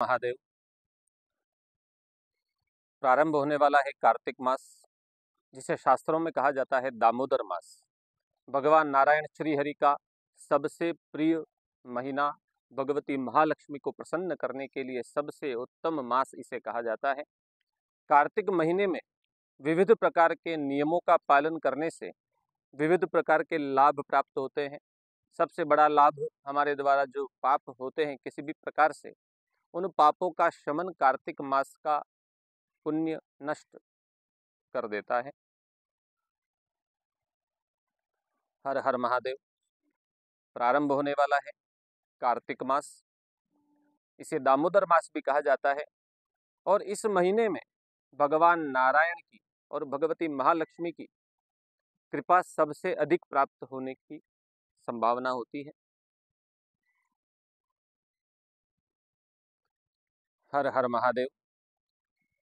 महादेव। प्रारंभ होने वाला है कार्तिक मास, जिसे शास्त्रों में कहा जाता है दामोदर मास। भगवान नारायण श्री हरि का सबसे प्रिय महीना, भगवती महालक्ष्मी को प्रसन्न करने के लिए सबसे उत्तम मास इसे कहा जाता है। कार्तिक महीने में विविध प्रकार के नियमों का पालन करने से विविध प्रकार के लाभ प्राप्त होते हैं। सबसे बड़ा लाभ हमारे द्वारा जो पाप होते हैं किसी भी प्रकार से, उन पापों का शमन कार्तिक मास का पुण्य नष्ट कर देता है। हर हर महादेव। प्रारंभ होने वाला है कार्तिक मास, इसे दामोदर मास भी कहा जाता है। और इस महीने में भगवान नारायण की और भगवती महालक्ष्मी की कृपा सबसे अधिक प्राप्त होने की संभावना होती है। हर हर महादेव।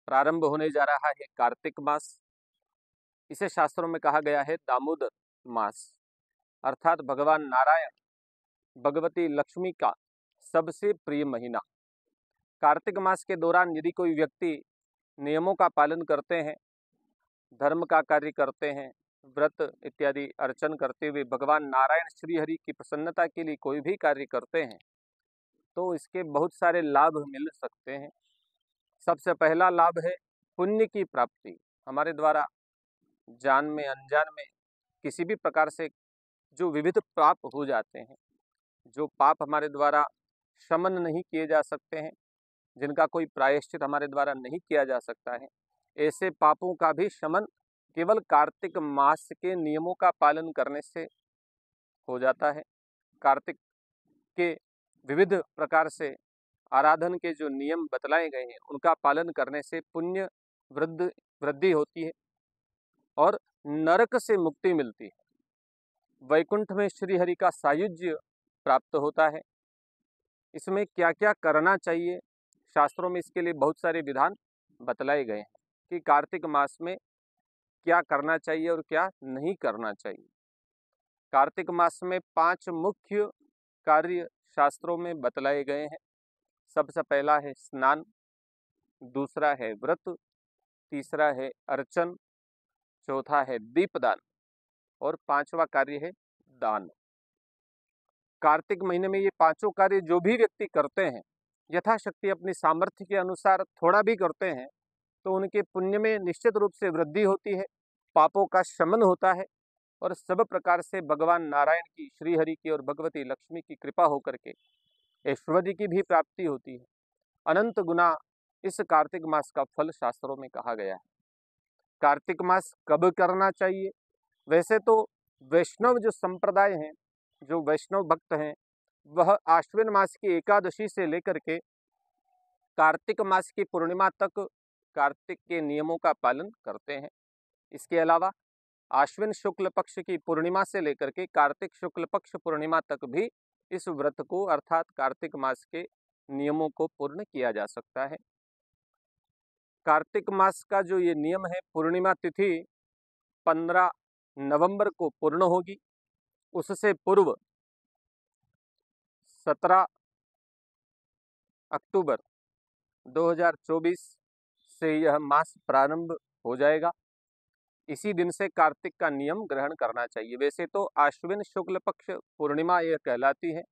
प्रारंभ होने जा रहा है कार्तिक मास, इसे शास्त्रों में कहा गया है दामोदर मास, अर्थात भगवान नारायण भगवती लक्ष्मी का सबसे प्रिय महीना। कार्तिक मास के दौरान यदि कोई व्यक्ति नियमों का पालन करते हैं, धर्म का कार्य करते हैं, व्रत इत्यादि अर्चन करते हुए भगवान नारायण श्री हरि की प्रसन्नता के लिए कोई भी कार्य करते हैं, तो इसके बहुत सारे लाभ मिल सकते हैं। सबसे पहला लाभ है पुण्य की प्राप्ति। हमारे द्वारा जान में अनजान में किसी भी प्रकार से जो विविध पाप हो जाते हैं, जो पाप हमारे द्वारा शमन नहीं किए जा सकते हैं, जिनका कोई प्रायश्चित हमारे द्वारा नहीं किया जा सकता है, ऐसे पापों का भी शमन केवल कार्तिक मास के नियमों का पालन करने से हो जाता है। कार्तिक के विविध प्रकार से आराधन के जो नियम बतलाए गए हैं, उनका पालन करने से पुण्य वृद्धि होती है और नरक से मुक्ति मिलती है। वैकुंठ में श्री हरि का सायुज्य प्राप्त होता है। इसमें क्या क्या करना चाहिए, शास्त्रों में इसके लिए बहुत सारे विधान बतलाए गए हैं कि कार्तिक मास में क्या करना चाहिए और क्या नहीं करना चाहिए। कार्तिक मास में 5 मुख्य कार्य शास्त्रों में बतलाए गए हैं। सबसे पहला है स्नान, दूसरा है व्रत, तीसरा है अर्चन, चौथा है दीपदान और 5वां कार्य है दान। कार्तिक महीने में ये 5 कार्य जो भी व्यक्ति करते हैं, यथाशक्ति अपनी सामर्थ्य के अनुसार थोड़ा भी करते हैं, तो उनके पुण्य में निश्चित रूप से वृद्धि होती है, पापों का शमन होता है और सब प्रकार से भगवान नारायण की, श्री हरि की और भगवती लक्ष्मी की कृपा होकर के ऐश्वर्य की भी प्राप्ति होती है। अनंत गुना इस कार्तिक मास का फल शास्त्रों में कहा गया है। कार्तिक मास कब करना चाहिए? वैसे तो वैष्णव जो संप्रदाय हैं, जो वैष्णव भक्त हैं, वह आश्विन मास की एकादशी से लेकर के कार्तिक मास की पूर्णिमा तक कार्तिक के नियमों का पालन करते हैं। इसके अलावा आश्विन शुक्ल पक्ष की पूर्णिमा से लेकर के कार्तिक शुक्ल पक्ष पूर्णिमा तक भी इस व्रत को अर्थात कार्तिक मास के नियमों को पूर्ण किया जा सकता है। कार्तिक मास का जो ये नियम है, पूर्णिमा तिथि 15 नवंबर को पूर्ण होगी। उससे पूर्व 17 अक्टूबर 2024 से यह मास प्रारंभ हो जाएगा। इसी दिन से कार्तिक का नियम ग्रहण करना चाहिए। वैसे तो आश्विन शुक्ल पक्ष पूर्णिमा यह कहलाती है,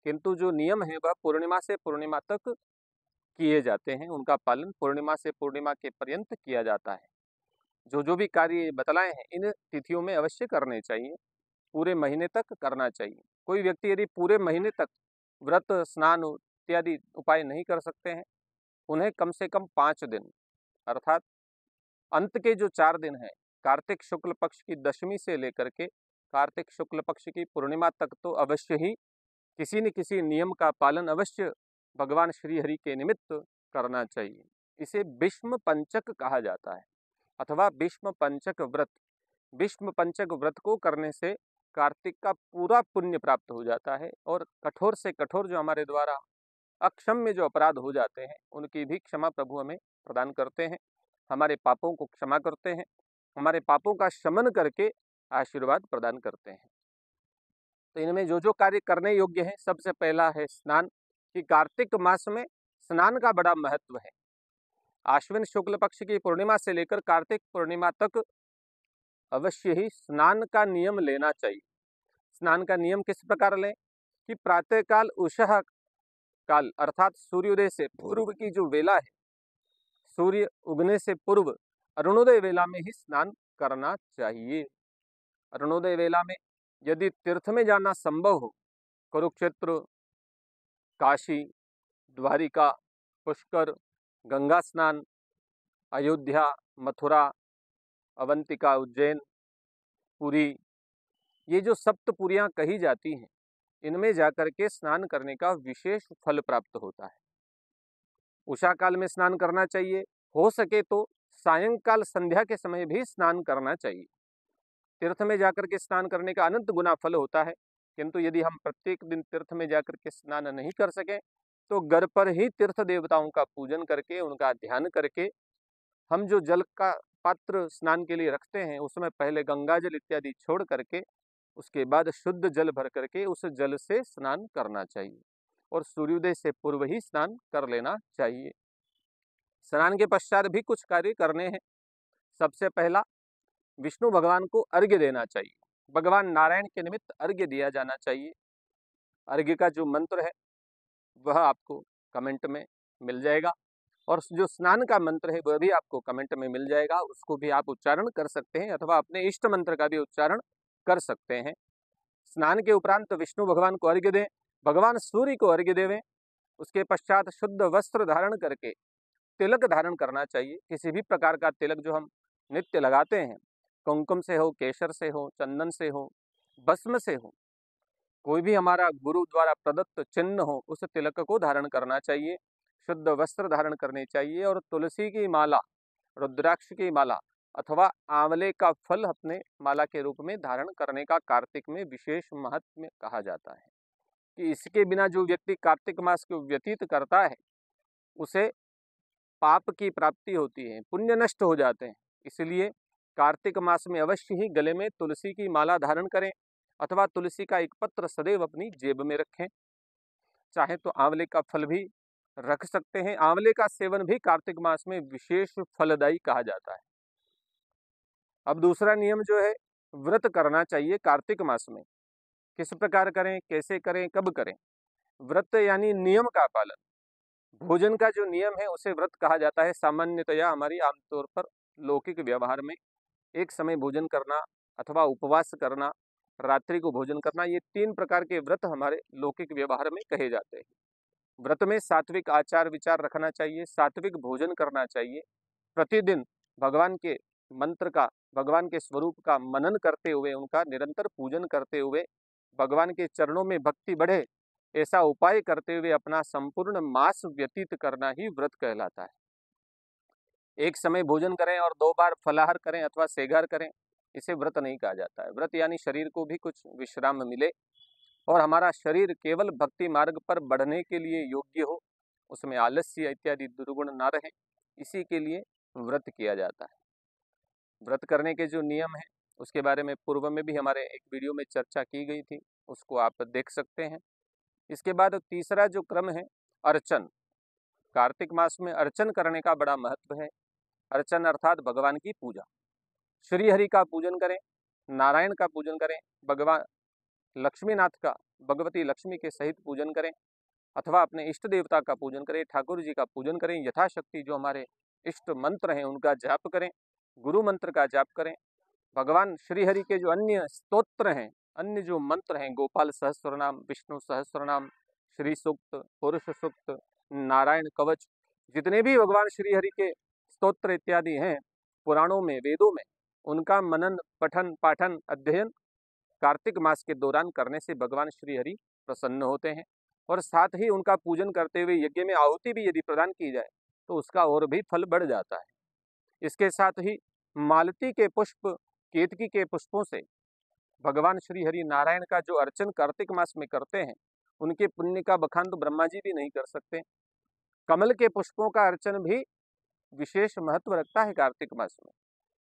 किंतु जो नियम है वह पूर्णिमा से पूर्णिमा तक किए जाते हैं। उनका पालन पूर्णिमा से पूर्णिमा के पर्यंत किया जाता है। जो भी कार्य बतलाए हैं, इन तिथियों में अवश्य करने चाहिए, पूरे महीने तक करना चाहिए। कोई व्यक्ति यदि पूरे महीने तक व्रत, स्नान इत्यादि उपाय नहीं कर सकते हैं, उन्हें कम से कम 5 दिन अर्थात अंत के जो 4 दिन हैं, कार्तिक शुक्ल पक्ष की दशमी से लेकर के कार्तिक शुक्ल पक्ष की पूर्णिमा तक तो अवश्य ही किसी न किसी नियम का पालन अवश्य भगवान श्री हरि के निमित्त करना चाहिए। इसे भीष्म पंचक कहा जाता है अथवा भीष्म पंचक व्रत। भीष्म पंचक व्रत को करने से कार्तिक का पूरा पुण्य प्राप्त हो जाता है और कठोर से कठोर जो हमारे द्वारा अक्षम्य जो अपराध हो जाते हैं, उनकी भी क्षमा प्रभु हमें प्रदान करते हैं, हमारे पापों को क्षमा करते हैं, हमारे पापों का शमन करके आशीर्वाद प्रदान करते हैं। तो इनमें जो कार्य करने योग्य है, सबसे पहला है स्नान, कि कार्तिक मास में स्नान का बड़ा महत्व है। आश्विन शुक्ल पक्ष की पूर्णिमा से लेकर कार्तिक पूर्णिमा तक अवश्य ही स्नान का नियम लेना चाहिए। स्नान का नियम किस प्रकार लें कि प्रातःकाल उषः काल अर्थात सूर्योदय से पूर्व की जो वेला है, सूर्य उगने से पूर्व अरुणोदय वेला में ही स्नान करना चाहिए। अरुणोदय वेला में यदि तीर्थ में जाना संभव हो, कुरुक्षेत्र, काशी, द्वारिका, पुष्कर, गंगा स्नान, अयोध्या, मथुरा, अवंतिका, उज्जैन, पुरी, ये जो सप्तपुरियां कही जाती हैं, इनमें जाकर के स्नान करने का विशेष फल प्राप्त होता है। उषा काल में स्नान करना चाहिए, हो सके तो सायंकाल संध्या के समय भी स्नान करना चाहिए। तीर्थ में जाकर के स्नान करने का अनंत गुना फल होता है, किंतु यदि हम प्रत्येक दिन तीर्थ में जाकर के स्नान नहीं कर सकें तो घर पर ही तीर्थ देवताओं का पूजन करके, उनका ध्यान करके, हम जो जल का पात्र स्नान के लिए रखते हैं उसमें पहले गंगा जल इत्यादि छोड़ करके उसके बाद शुद्ध जल भर करके उस जल से स्नान करना चाहिए और सूर्योदय से पूर्व ही स्नान कर लेना चाहिए। स्नान के पश्चात भी कुछ कार्य करने हैं। सबसे पहला, विष्णु भगवान को अर्घ्य देना चाहिए। भगवान नारायण के निमित्त अर्घ्य दिया जाना चाहिए। अर्घ्य का जो मंत्र है वह आपको कमेंट में मिल जाएगा और जो स्नान का मंत्र है वह भी आपको कमेंट में मिल जाएगा, उसको भी आप उच्चारण कर सकते हैं अथवा अपने इष्ट मंत्र का भी उच्चारण कर सकते हैं। स्नान के उपरांत विष्णु भगवान को अर्घ्य दें, भगवान सूर्य को अर्घ्य देवें। उसके पश्चात शुद्ध वस्त्र धारण करके तिलक धारण करना चाहिए। किसी भी प्रकार का तिलक जो हम नित्य लगाते हैं, कुमकुम से हो, केसर से हो, चंदन से हो, भस्म से हो, कोई भी हमारा गुरु द्वारा प्रदत्त चिन्ह हो, उस तिलक को धारण करना चाहिए। शुद्ध वस्त्र धारण करने चाहिए और तुलसी की माला, रुद्राक्ष की माला अथवा आंवले का फल अपने माला के रूप में धारण करने का कार्तिक में विशेष महत्व कहा जाता है कि इसके बिना जो व्यक्ति कार्तिक मास को व्यतीत करता है उसे पाप की प्राप्ति होती है, पुण्य नष्ट हो जाते हैं। इसलिए कार्तिक मास में अवश्य ही गले में तुलसी की माला धारण करें अथवा तुलसी का एक पत्र सदैव अपनी जेब में रखें। चाहे तो आंवले का फल भी रख सकते हैं। आंवले का सेवन भी कार्तिक मास में विशेष फलदायी कहा जाता है। अब दूसरा नियम जो है, व्रत करना चाहिए कार्तिक मास में। किस प्रकार करें, कैसे करें, कब करें? व्रत यानी नियम का पालन। भोजन का जो नियम है उसे व्रत कहा जाता है। सामान्यतया हमारी आमतौर पर लौकिक व्यवहार में एक समय भोजन करना अथवा उपवास करना, रात्रि को भोजन करना, ये 3 प्रकार के व्रत हमारे लौकिक व्यवहार में कहे जाते हैं। व्रत में सात्विक आचार विचार रखना चाहिए, सात्विक भोजन करना चाहिए, प्रतिदिन भगवान के मंत्र का, भगवान के स्वरूप का मनन करते हुए, उनका निरंतर पूजन करते हुए, भगवान के चरणों में भक्ति बढ़े ऐसा उपाय करते हुए अपना संपूर्ण मास व्यतीत करना ही व्रत कहलाता है। एक समय भोजन करें और 2 बार फलाहार करें अथवा सेगार करें, इसे व्रत नहीं कहा जाता है। व्रत यानी शरीर को भी कुछ विश्राम मिले और हमारा शरीर केवल भक्ति मार्ग पर बढ़ने के लिए योग्य हो, उसमें आलस्य इत्यादि दुर्गुण ना रहे, इसी के लिए व्रत किया जाता है। व्रत करने के जो नियम हैं उसके बारे में पूर्व में भी हमारे एक वीडियो में चर्चा की गई थी, उसको आप देख सकते हैं। इसके बाद तीसरा जो क्रम है, अर्चन। कार्तिक मास में अर्चन करने का बड़ा महत्व है। अर्चन अर्थात भगवान की पूजा। श्री हरि का पूजन करें, नारायण का पूजन करें, भगवान लक्ष्मीनाथ का, भगवती लक्ष्मी के सहित पूजन करें अथवा अपने इष्ट देवता का पूजन करें, ठाकुर जी का पूजन करें। यथाशक्ति जो हमारे इष्ट मंत्र हैं उनका जाप करें, गुरु मंत्र का जाप करें। भगवान श्री हरि के जो अन्य स्तोत्र हैं, अन्य जो मंत्र हैं, गोपाल सहस्त्रनाम, विष्णु सहस्त्रनाम, श्री सूक्त, पुरुष सूक्त, नारायण कवच, जितने भी भगवान श्री हरि के स्तोत्र इत्यादि हैं पुराणों में, वेदों में, उनका मनन, पठन, पाठन, अध्ययन कार्तिक मास के दौरान करने से भगवान श्री हरि प्रसन्न होते हैं और साथ ही उनका पूजन करते हुए यज्ञ में आहुति भी यदि प्रदान की जाए तो उसका और भी फल बढ़ जाता है। इसके साथ ही मालती के पुष्प, केतकी के पुष्पों से भगवान श्री हरि नारायण का जो अर्चन कार्तिक मास में करते हैं, उनके पुण्य का बखान तो ब्रह्मा जी भी नहीं कर सकते। कमल के पुष्पों का अर्चन भी विशेष महत्व रखता है कार्तिक मास में।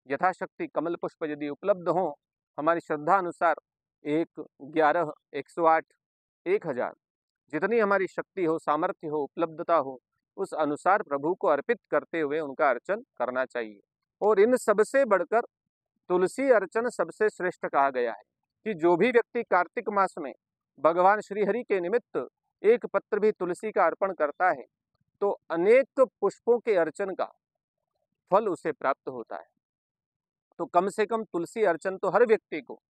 यथाशक्ति कमल पुष्प यदि उपलब्ध हो, हमारी श्रद्धा अनुसार 1, 11, 108, 1000, जितनी हमारी शक्ति हो, सामर्थ्य हो, उपलब्धता हो, उस अनुसार प्रभु को अर्पित करते हुए उनका अर्चन करना चाहिए। और इन सबसे बढ़कर तुलसी अर्चन सबसे श्रेष्ठ कहा गया है कि जो भी व्यक्ति कार्तिक मास में भगवान श्री हरि के निमित्त एक पत्र भी तुलसी का अर्पण करता है तो अनेक पुष्पों के अर्चन का फल उसे प्राप्त होता है। तो कम से कम तुलसी अर्चन तो हर व्यक्ति को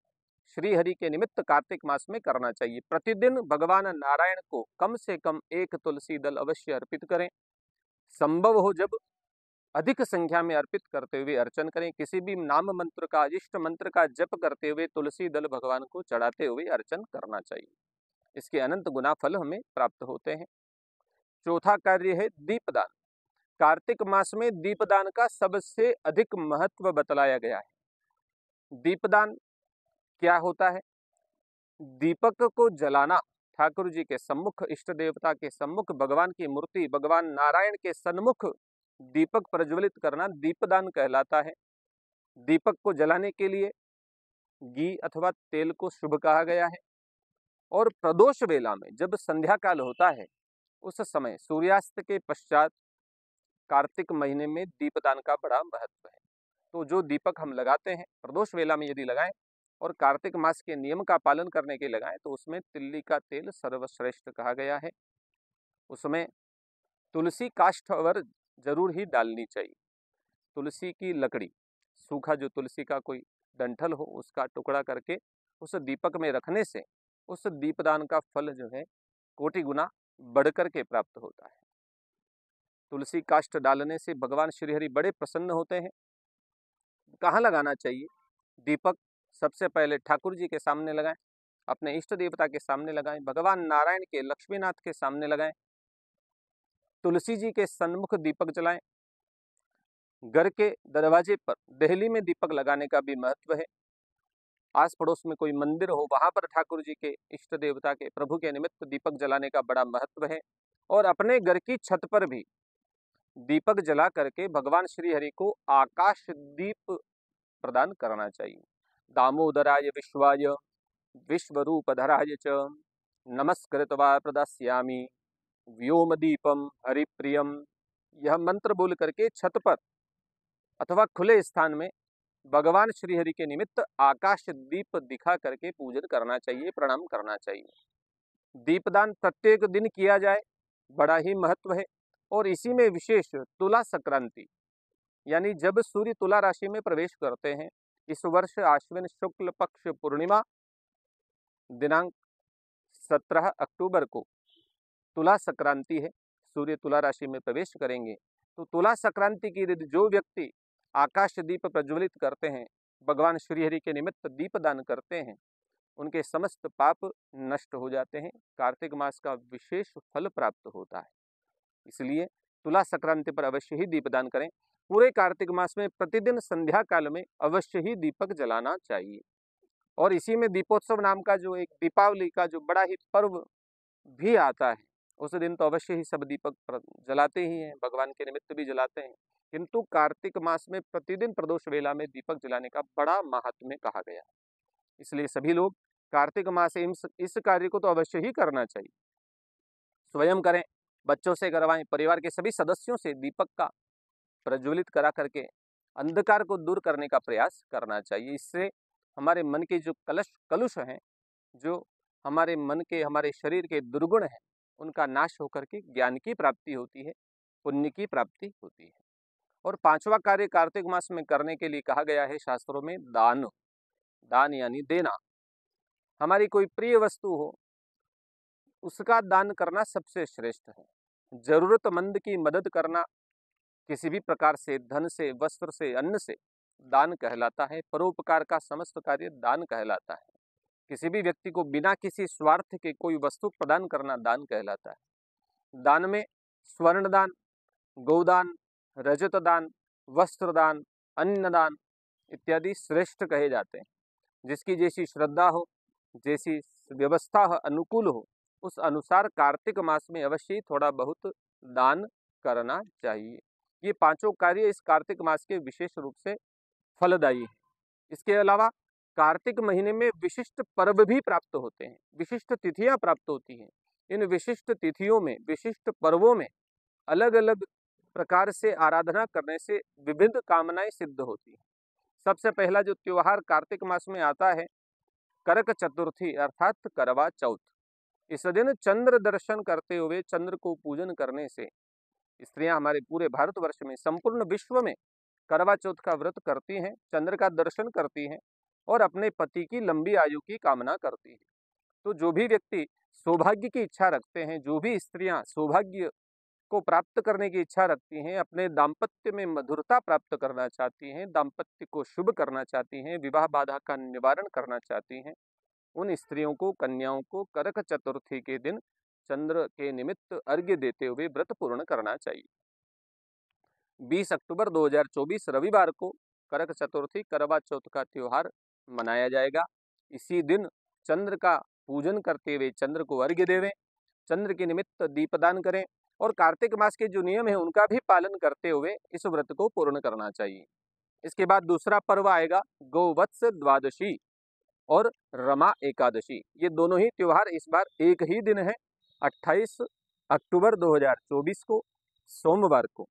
श्री हरि के निमित्त कार्तिक मास में करना चाहिए। प्रतिदिन भगवान नारायण को कम से कम एक तुलसी दल अवश्य अर्पित करें। संभव हो जब अधिक संख्या में अर्पित करते हुए अर्चन करें। किसी भी नाम मंत्र का, इष्ट मंत्र का जप करते हुए तुलसी दल भगवान को चढ़ाते हुए अर्चन करना चाहिए। इसके अनंत गुना फल हमें प्राप्त होते हैं। चौथा कार्य है दीपदान। कार्तिक मास में दीपदान का सबसे अधिक महत्व बतलाया गया है। दीपदान क्या होता है? दीपक को जलाना, ठाकुर जी के सम्मुख, इष्ट देवता के सम्मुख, भगवान की मूर्ति, भगवान नारायण के सन्मुख दीपक प्रज्वलित करना दीपदान कहलाता है। दीपक को जलाने के लिए घी अथवा तेल को शुभ कहा गया है। और प्रदोष वेला में जब संध्या काल होता है उस समय सूर्यास्त के पश्चात कार्तिक महीने में दीपदान का बड़ा महत्व है। तो जो दीपक हम लगाते हैं प्रदोष वेला में यदि लगाएं और कार्तिक मास के नियम का पालन करने के लगाएं तो उसमें तिल्ली का तेल सर्वश्रेष्ठ कहा गया है। उसमें तुलसी काष्ठवर जरूर ही डालनी चाहिए। तुलसी की लकड़ी, सूखा जो तुलसी का कोई डंठल हो उसका टुकड़ा करके उस दीपक में रखने से उस दीपदान का फल जो है कोटि गुना बढ़कर के प्राप्त होता है। तुलसी काष्ठ डालने से भगवान श्रीहरि बड़े प्रसन्न होते हैं। कहाँ लगाना चाहिए? दीपक सबसे पहले ठाकुर जी के सामने लगाएं, अपने इष्ट देवता के सामने लगाएं, भगवान नारायण के, लक्ष्मीनाथ के सामने लगाएं, तुलसी जी के सन्मुख दीपक जलाएं। घर के दरवाजे पर देहली में दीपक लगाने का भी महत्व है। आस पड़ोस में कोई मंदिर हो वहां पर ठाकुर जी के, इष्ट देवता के, प्रभु के निमित्त दीपक जलाने का बड़ा महत्व है। और अपने घर की छत पर भी दीपक जला करके भगवान श्री हरि को आकाश दीप प्रदान करना चाहिए। दामोदराय विश्वाय विश्वरूपधराय च नमस्कृत्वा प्रदास्यामि व्योमदीपम हरिप्रियम। यह मंत्र बोल करके छत पर अथवा खुले स्थान में भगवान श्री हरि के निमित्त आकाश दीप दिखा करके पूजन करना चाहिए, प्रणाम करना चाहिए। दीपदान प्रत्येक दिन किया जाए, बड़ा ही महत्व है। और इसी में विशेष तुला संक्रांति यानी जब सूर्य तुला राशि में प्रवेश करते हैं, इस वर्ष आश्विन शुक्ल पक्ष पूर्णिमा दिनांक 17 अक्टूबर को तुला संक्रांति है। सूर्य तुला राशि में प्रवेश करेंगे तो तुला संक्रांति की जो व्यक्ति आकाश दीप प्रज्वलित करते हैं, भगवान श्रीहरि के निमित्त दीपदान करते हैं, उनके समस्त पाप नष्ट हो जाते हैं। कार्तिक मास का विशेष फल प्राप्त होता है। इसलिए तुला संक्रांति पर अवश्य ही दीपदान करें। पूरे कार्तिक मास में प्रतिदिन संध्या काल में अवश्य ही दीपक जलाना चाहिए। और इसी में दीपोत्सव नाम का जो एक दीपावली का जो बड़ा ही पर्व भी आता है, उस दिन तो अवश्य ही सब दीपक जलाते ही हैं, भगवान के निमित्त भी जलाते हैं। किंतु कार्तिक मास में प्रतिदिन प्रदोष वेला में दीपक जलाने का बड़ा महात्म्य कहा गया है। इसलिए सभी लोग कार्तिक मास इस कार्य को तो अवश्य ही करना चाहिए। स्वयं करें, बच्चों से करवाएं, परिवार के सभी सदस्यों से दीपक का प्रज्वलित करा करके अंधकार को दूर करने का प्रयास करना चाहिए। इससे हमारे मन के जो कलुष हैं, जो हमारे मन के, हमारे शरीर के दुर्गुण हैं, उनका नाश होकर के ज्ञान की प्राप्ति होती है, पुण्य की प्राप्ति होती है। और पांचवा कार्य कार्तिक मास में करने के लिए कहा गया है शास्त्रों में दान। दान यानी देना। हमारी कोई प्रिय वस्तु हो उसका दान करना सबसे श्रेष्ठ है। जरूरतमंद की मदद करना किसी भी प्रकार से, धन से, वस्त्र से, अन्न से दान कहलाता है। परोपकार का समस्त कार्य दान कहलाता है। किसी भी व्यक्ति को बिना किसी स्वार्थ के कोई वस्तु प्रदान करना दान कहलाता है। दान में स्वर्ण दान, गोदान, रजत दान, वस्त्र दान, अन्न दान इत्यादि श्रेष्ठ कहे जाते हैं। जिसकी जैसी श्रद्धा हो, जैसी व्यवस्था हो, अनुकूल हो, उस अनुसार कार्तिक मास में अवश्य थोड़ा बहुत दान करना चाहिए। ये पांचों कार्य इस कार्तिक मास के विशेष रूप से फलदायी है। इसके अलावा कार्तिक महीने में विशिष्ट पर्व भी प्राप्त होते हैं, विशिष्ट तिथियां प्राप्त होती हैं। इन विशिष्ट तिथियों में, विशिष्ट पर्वों में अलग अलग प्रकार से आराधना करने से विभिन्न कामनाएं सिद्ध होती हैं। सबसे पहला जो त्योहार कार्तिक मास में आता है, करक चतुर्थी अर्थात करवा चौथ। इस दिन चंद्र दर्शन करते हुए, चंद्र को पूजन करने से स्त्रियां हमारे पूरे भारतवर्ष में, संपूर्ण विश्व में करवा चौथ का व्रत करती हैं, चंद्र का दर्शन करती हैं और अपने पति की लंबी आयु की कामना करती हैं। तो जो भी व्यक्ति सौभाग्य की इच्छा रखते हैं, जो भी स्त्रियां सौभाग्य को प्राप्त करने की इच्छा रखती हैं, अपने दाम्पत्य में मधुरता प्राप्त करना चाहती हैं, दाम्पत्य को शुभ करना चाहती हैं, विवाह बाधा का निवारण करना चाहती हैं, उन स्त्रियों को, कन्याओं को करक चतुर्थी के दिन चंद्र के निमित्त अर्घ्य देते हुए व्रत पूर्ण करना चाहिए। 20 अक्टूबर 2024 रविवार को करक चतुर्थी करवा चौथ का त्योहार मनाया जाएगा। इसी दिन चंद्र का पूजन करते हुए चंद्र को अर्घ्य देवें, चंद्र के निमित्त दीपदान करें और कार्तिक मास के जो नियम है उनका भी पालन करते हुए इस व्रत को पूर्ण करना चाहिए। इसके बाद दूसरा पर्व आएगा गोवत्स द्वादशी और रमा एकादशी। ये दोनों ही त्योहार इस बार एक ही दिन है, 28 अक्टूबर 2024 को सोमवार को।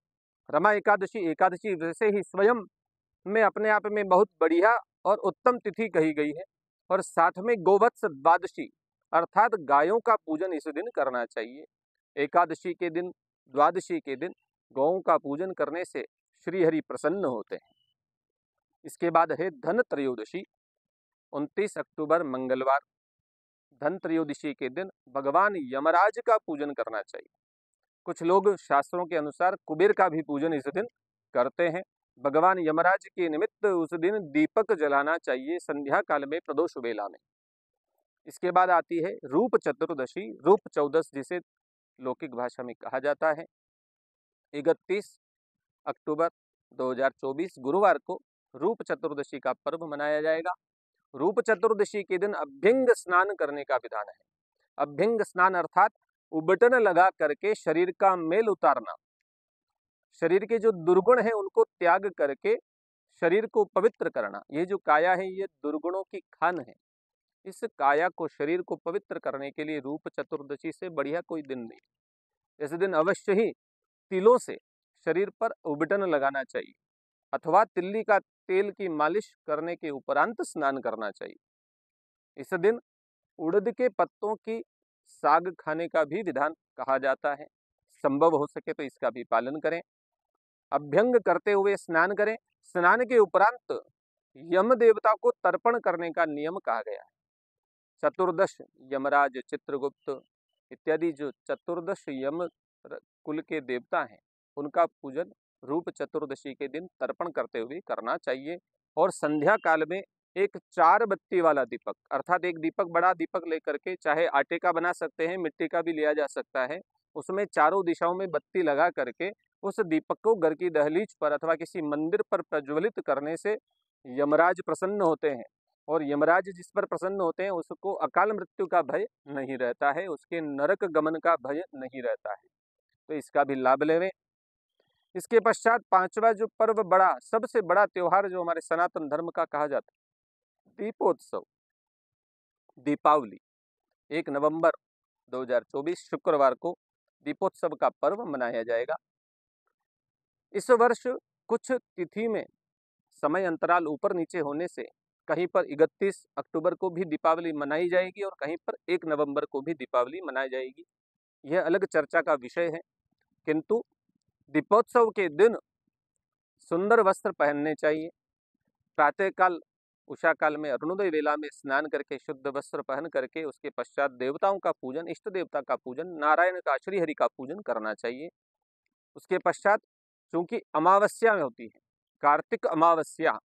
रमा एकादशी वैसे ही स्वयं में अपने आप में बहुत बढ़िया और उत्तम तिथि कही गई है, और साथ में गोवत्स द्वादशी अर्थात गायों का पूजन इस दिन करना चाहिए। एकादशी के दिन, द्वादशी के दिन गौओं का पूजन करने से श्रीहरि प्रसन्न होते हैं। इसके बाद है धन त्रयोदशी, 29 अक्टूबर मंगलवार। धन त्रयोदशी के दिन भगवान यमराज का पूजन करना चाहिए। कुछ लोग शास्त्रों के अनुसार कुबेर का भी पूजन इस दिन करते हैं। भगवान यमराज के निमित्त उस दिन दीपक जलाना चाहिए संध्या काल में, प्रदोष वेला में। इसके बाद आती है रूप चतुर्दशी, रूप चौदस जिसे लौकिक भाषा में कहा जाता है। 31 अक्टूबर 2024 गुरुवार को रूप चतुर्दशी का पर्व मनाया जाएगा। रूप चतुर्दशी के दिन अभ्यंग स्नान करने का विधान है। अभ्यंग स्नान अर्थात उबटन लगा करके शरीर का मेल उतारना, शरीर के जो दुर्गुण हैं उनको त्याग करके शरीर को पवित्र करना। ये जो काया है ये दुर्गुणों की खान है। इस काया को, शरीर को पवित्र करने के लिए रूप चतुर्दशी से बढ़िया कोई दिन नहीं। इस दिन अवश्य ही तिलों से शरीर पर उबटन लगाना चाहिए अथवा तिल्ली का तेल की मालिश करने के उपरांत स्नान करना चाहिए। इस दिन उड़द के पत्तों की साग खाने का भी विधान कहा जाता है। संभव हो सके तो इसका भी पालन करें। अभ्यंग करते हुए स्नान करें। स्नान के उपरांत यम देवता को तर्पण करने का नियम कहा गया है। चतुर्दश यमराज, चित्रगुप्त इत्यादि जो चतुर्दश यम कुल के देवता हैं उनका पूजन रूप चतुर्दशी के दिन तर्पण करते हुए करना चाहिए। और संध्या काल में एक 4 बत्ती वाला दीपक अर्थात एक दीपक, बड़ा दीपक लेकर के, चाहे आटे का बना सकते हैं, मिट्टी का भी लिया जा सकता है, उसमें चारों दिशाओं में बत्ती लगा करके उस दीपक को घर की दहलीज पर अथवा किसी मंदिर पर प्रज्वलित करने से यमराज प्रसन्न होते हैं। और यमराज जिस पर प्रसन्न होते हैं उसको अकाल मृत्यु का भय नहीं रहता है, उसके नरक गमन का भय नहीं रहता है। तो इसका भी लाभ लेवें। इसके पश्चात 5वां जो पर्व, बड़ा, सबसे बड़ा त्योहार जो हमारे सनातन धर्म का कहा जाता है, दीपोत्सव, दीपावली। 1 नवंबर 2024 शुक्रवार को दीपोत्सव का पर्व मनाया जाएगा। इस वर्ष कुछ तिथि में समय अंतराल ऊपर नीचे होने से कहीं पर 31 अक्टूबर को भी दीपावली मनाई जाएगी और कहीं पर 1 नवंबर को भी दीपावली मनाई जाएगी। यह अलग चर्चा का विषय है, किंतु दीपोत्सव के दिन सुंदर वस्त्र पहनने चाहिए। प्रातःकाल, उषा काल में, अरुणोदय वेला में स्नान करके शुद्ध वस्त्र पहन करके उसके पश्चात देवताओं का पूजन, इष्ट देवता का पूजन, नारायण का, श्रीहरि का पूजन करना चाहिए। उसके पश्चात चूंकि अमावस्या में होती है, कार्तिक अमावस्या,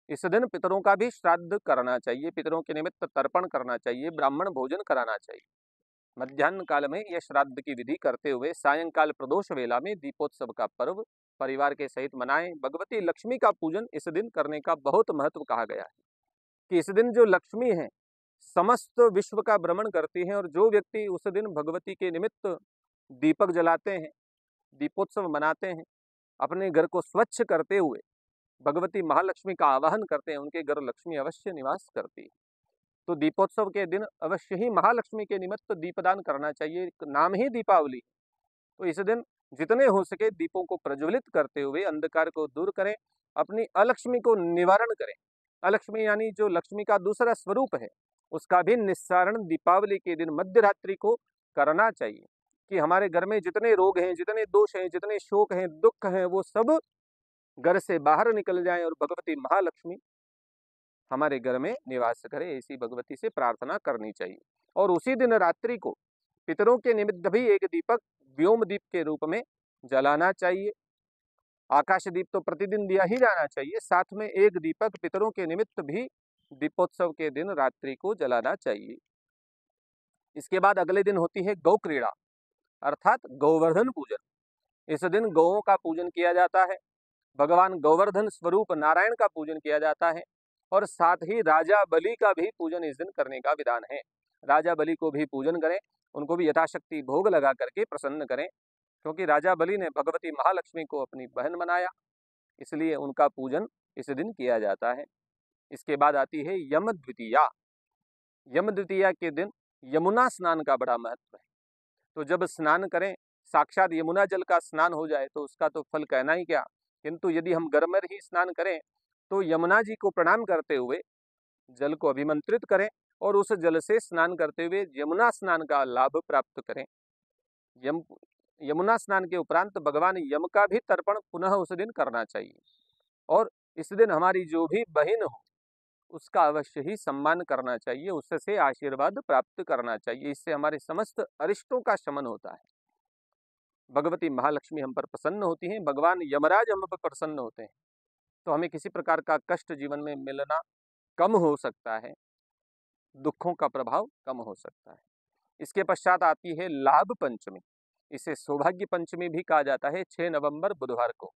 इस दिन पितरों का भी श्राद्ध करना चाहिए, पितरों के निमित्त तर्पण करना चाहिए, ब्राह्मण भोजन कराना चाहिए। मध्याह्न काल में यह श्राद्ध की विधि करते हुए सायंकाल प्रदोष वेला में दीपोत्सव का पर्व परिवार के सहित मनाएं। भगवती लक्ष्मी का पूजन इस दिन करने का बहुत महत्व कहा गया है कि इस दिन जो लक्ष्मी है समस्त विश्व का भ्रमण करती हैं, और जो व्यक्ति उस दिन भगवती के निमित्त दीपक जलाते हैं, दीपोत्सव मनाते हैं, अपने घर को स्वच्छ करते हुए भगवती महालक्ष्मी का आवाहन करते हैं, उनके घर लक्ष्मी अवश्य निवास करती है। तो दीपोत्सव के दिन अवश्य ही महालक्ष्मी के निमित्त दीपदान करना चाहिए। नाम ही दीपावली, तो इस दिन जितने हो सके दीपों को प्रज्वलित करते हुए अंधकार को दूर करें, अपनी अलक्ष्मी को निवारण करें। अलक्ष्मी यानी जो लक्ष्मी का दूसरा स्वरूप है, उसका भी निस्सारण दीपावली के दिन मध्य रात्रि को करना चाहिए, कि हमारे घर में जितने रोग हैं, जितने दोष हैं, जितने शोक हैं, दुख हैं, वो सब घर से बाहर निकल जाएं और भगवती महालक्ष्मी हमारे घर में निवास करे, ऐसी भगवती से प्रार्थना करनी चाहिए। और उसी दिन रात्रि को पितरों के निमित्त भी एक दीपक व्योम दीप के रूप में जलाना चाहिए। आकाश दीप तो प्रतिदिन दिया ही जाना चाहिए, साथ में एक दीपक पितरों के निमित्त भी दीपोत्सव के दिन रात्रि को जलाना चाहिए। इसके बाद अगले दिन होती है गौ क्रीड़ा अर्थात गोवर्धन पूजन। इस दिन गौओं का पूजन किया जाता है, भगवान गोवर्धन स्वरूप नारायण का पूजन किया जाता है, और साथ ही राजा बलि का भी पूजन इस दिन करने का विधान है। राजा बलि को भी पूजन करें, उनको भी यथाशक्ति भोग लगा करके प्रसन्न करें, क्योंकि राजा बलि ने भगवती महालक्ष्मी को अपनी बहन बनाया, इसलिए उनका पूजन इस दिन किया जाता है। इसके बाद आती है यम द्वितीया। यम द्वितीया के दिन यमुना स्नान का बड़ा महत्व है। तो जब स्नान करें, साक्षात यमुना जल का स्नान हो जाए तो उसका तो फल कहना ही क्या, किंतु यदि हम घर में ही स्नान करें तो यमुना जी को प्रणाम करते हुए जल को अभिमंत्रित करें और उस जल से स्नान करते हुए यमुना स्नान का लाभ प्राप्त करें। यमुना स्नान के उपरांत भगवान यम का भी तर्पण पुनः उस दिन करना चाहिए, और इस दिन हमारी जो भी बहन हो उसका अवश्य ही सम्मान करना चाहिए, उससे आशीर्वाद प्राप्त करना चाहिए। इससे हमारे समस्त अरिष्टों का शमन होता है, भगवती महालक्ष्मी हम पर प्रसन्न होती हैं, भगवान यमराज हम पर प्रसन्न होते हैं, तो हमें किसी प्रकार का कष्ट जीवन में मिलना कम हो सकता है, दुखों का प्रभाव कम हो सकता है। इसके पश्चात आती है लाभ पंचमी। इसे सौभाग्य पंचमी भी कहा जाता है, 6 नवंबर बुधवार को।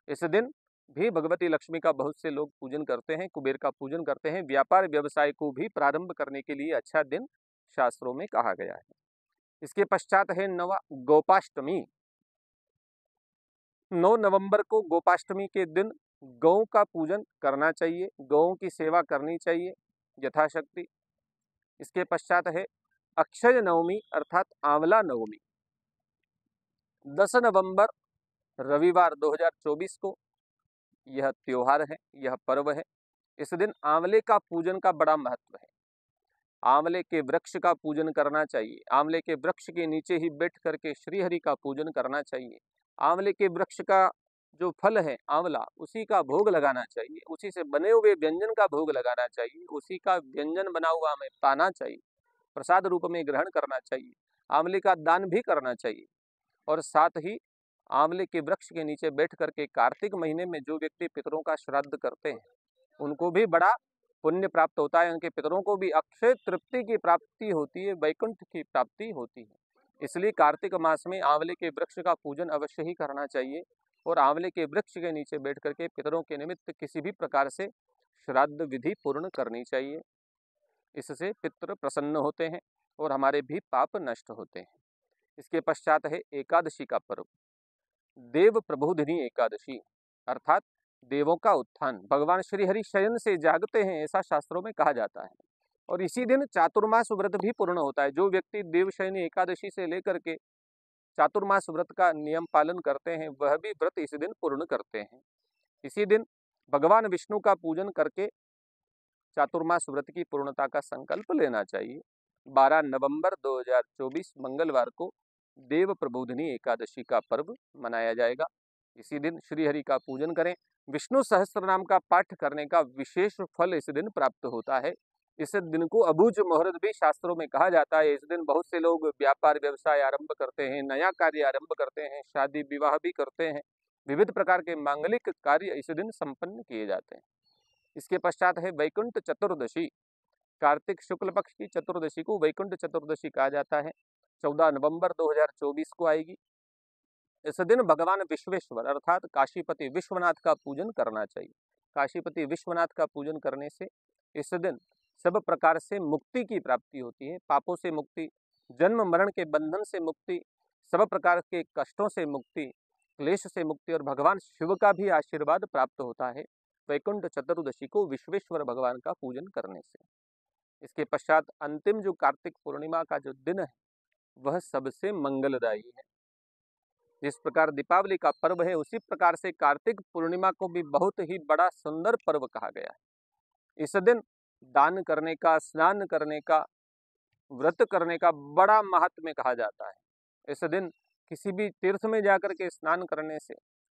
इस दिन भी भगवती लक्ष्मी का बहुत से लोग पूजन करते हैं, कुबेर का पूजन करते हैं। व्यापार व्यवसाय को भी प्रारंभ करने के लिए अच्छा दिन शास्त्रों में कहा गया है। इसके पश्चात है गोपाष्टमी। 9 नवंबर को गोपाष्टमी के दिन गौ का पूजन करना चाहिए, गौओं की सेवा करनी चाहिए यथाशक्ति। इसके पश्चात है अक्षय नवमी अर्थात आंवला नवमी। 10 नवंबर रविवार 2024 को यह त्योहार है, यह पर्व है। इस दिन आंवले का पूजन का बड़ा महत्व है। आंवले के वृक्ष का पूजन करना चाहिए, आंवले के वृक्ष के नीचे ही बैठ करके श्रीहरि का पूजन करना चाहिए। आंवले के वृक्ष का जो फल है आंवला, उसी का भोग लगाना चाहिए, उसी से बने हुए व्यंजन का भोग लगाना चाहिए, उसी का व्यंजन बना हुआ हमें पाना चाहिए, प्रसाद रूप में ग्रहण करना चाहिए, आंवले का दान भी करना चाहिए। और साथ ही आंवले के वृक्ष के नीचे बैठ करके कार्तिक महीने में जो व्यक्ति पितरों का श्राद्ध करते हैं उनको भी बड़ा पुण्य प्राप्त होता है, उनके पितरों को भी अक्षय तृप्ति की प्राप्ति होती है, वैकुंठ की प्राप्ति होती है। इसलिए कार्तिक मास में आंवले के वृक्ष का पूजन अवश्य ही करना चाहिए, और आंवले के वृक्ष के नीचे बैठ करके पितरों के निमित्त किसी भी प्रकार से श्राद्ध विधि पूर्ण करनी चाहिए। इससे पितृ प्रसन्न होते हैं और हमारे भी पाप नष्ट होते हैं। इसके पश्चात है एकादशी का पर्व, देव प्रबोधिनी एकादशी अर्थात देवों का उत्थान। भगवान श्री हरि शयन से जागते हैं ऐसा शास्त्रों में कहा जाता है, और इसी दिन चातुर्मास व्रत भी पूर्ण होता है। जो व्यक्ति देवशयनी एकादशी से लेकर के चातुर्मास व्रत का नियम पालन करते हैं वह भी व्रत इस दिन पूर्ण करते हैं। इसी दिन भगवान विष्णु का पूजन करके चातुर्मास व्रत की पूर्णता का संकल्प लेना चाहिए। 12 नवंबर 2024 मंगलवार को देव प्रबोधिनी एकादशी का पर्व मनाया जाएगा। इसी दिन श्री हरि का पूजन करें। विष्णु सहस्त्र नाम का पाठ करने का विशेष फल इस दिन प्राप्त होता है। इस दिन को अबूझ मुहूर्त भी शास्त्रों में कहा जाता है। इस दिन बहुत से लोग व्यापार व्यवसाय आरंभ करते हैं, नया कार्य आरंभ करते हैं, शादी विवाह भी करते हैं, विविध प्रकार के मांगलिक कार्य इस दिन संपन्न किए जाते हैं। इसके पश्चात है वैकुंठ चतुर्दशी। कार्तिक शुक्ल पक्ष की चतुर्दशी को वैकुंठ चतुर्दशी कहा जाता है। 14 नवंबर 2024 को आएगी। इस दिन भगवान विश्वेश्वर अर्थात काशीपति विश्वनाथ का पूजन करना चाहिए। काशीपति विश्वनाथ का पूजन करने से इस दिन सब प्रकार से मुक्ति की प्राप्ति होती है। पापों से मुक्ति, जन्म मरण के बंधन से मुक्ति, सब प्रकार के कष्टों से मुक्ति, क्लेश से मुक्ति, और भगवान शिव का भी आशीर्वाद प्राप्त होता है वैकुंठ चतुर्दशी को विश्वेश्वर भगवान का पूजन करने से। इसके पश्चात अंतिम जो कार्तिक पूर्णिमा का जो दिन है वह सबसे मंगलदायी है। जिस प्रकार दीपावली का पर्व है उसी प्रकार से कार्तिक पूर्णिमा को भी बहुत ही बड़ा सुंदर पर्व कहा गया है। इस दिन दान करने का, स्नान करने का, व्रत करने का बड़ा महात्म्य कहा जाता है। इस दिन किसी भी तीर्थ में जाकर के स्नान करने से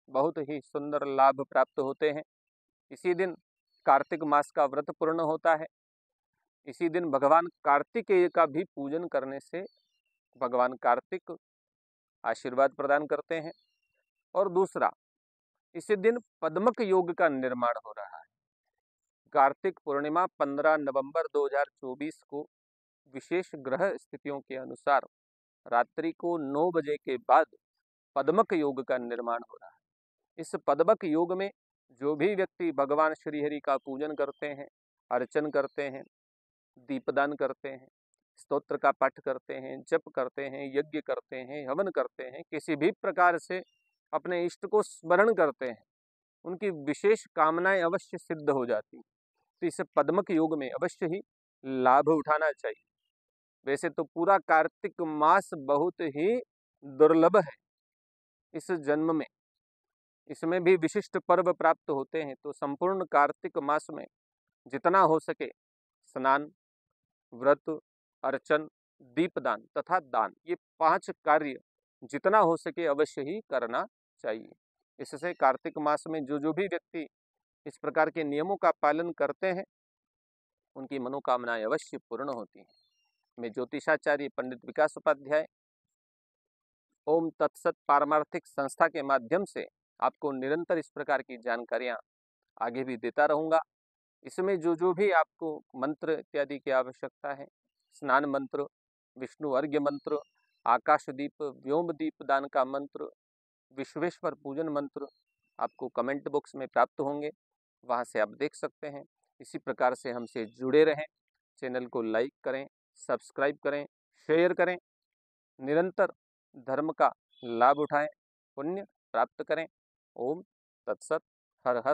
बहुत ही सुंदर लाभ प्राप्त होते हैं। इसी दिन कार्तिक मास का व्रत पूर्ण होता है। इसी दिन भगवान कार्तिकेय का भी पूजन करने से भगवान कार्तिक आशीर्वाद प्रदान करते हैं। और दूसरा, इसी दिन पद्मक योग का निर्माण हो रहा है। कार्तिक पूर्णिमा 15 नवंबर 2024 को विशेष ग्रह स्थितियों के अनुसार रात्रि को 9 बजे के बाद पद्मक योग का निर्माण हो रहा है। इस पद्मक योग में जो भी व्यक्ति भगवान श्रीहरि का पूजन करते हैं, अर्चन करते हैं, दीपदान करते हैं, स्तोत्र का पाठ करते हैं, जप करते हैं, यज्ञ करते हैं, हवन करते हैं, किसी भी प्रकार से अपने इष्ट को स्मरण करते हैं, उनकी विशेष कामनाएं अवश्य सिद्ध हो जाती हैं। तो इस पद्मक योग में अवश्य ही लाभ उठाना चाहिए। वैसे तो पूरा कार्तिक मास बहुत ही दुर्लभ है इस जन्म में, इसमें भी विशिष्ट पर्व प्राप्त होते हैं। तो संपूर्ण कार्तिक मास में जितना हो सके स्नान, व्रत, अर्चन, दीपदान तथा दान, ये 5 कार्य जितना हो सके अवश्य ही करना चाहिए। इससे कार्तिक मास में जो भी व्यक्ति इस प्रकार के नियमों का पालन करते हैं उनकी मनोकामनाएं अवश्य पूर्ण होती हैं। मैं ज्योतिषाचार्य पंडित विकास उपाध्याय ओम तत्सत पारमार्थिक संस्था के माध्यम से आपको निरंतर इस प्रकार की जानकारियां आगे भी देता रहूंगा। इसमें जो भी आपको मंत्र इत्यादि की आवश्यकता है, स्नान मंत्र, विष्णु अर्घ्य मंत्र, आकाश दीप, व्योम दीप दान का मंत्र, विश्वेश्वर पूजन मंत्र आपको कमेंट बॉक्स में प्राप्त होंगे, वहां से आप देख सकते हैं। इसी प्रकार से हमसे जुड़े रहें, चैनल को लाइक करें, सब्सक्राइब करें, शेयर करें, निरंतर धर्म का लाभ उठाएं, पुण्य प्राप्त करें। ओम तत्सत। हर हर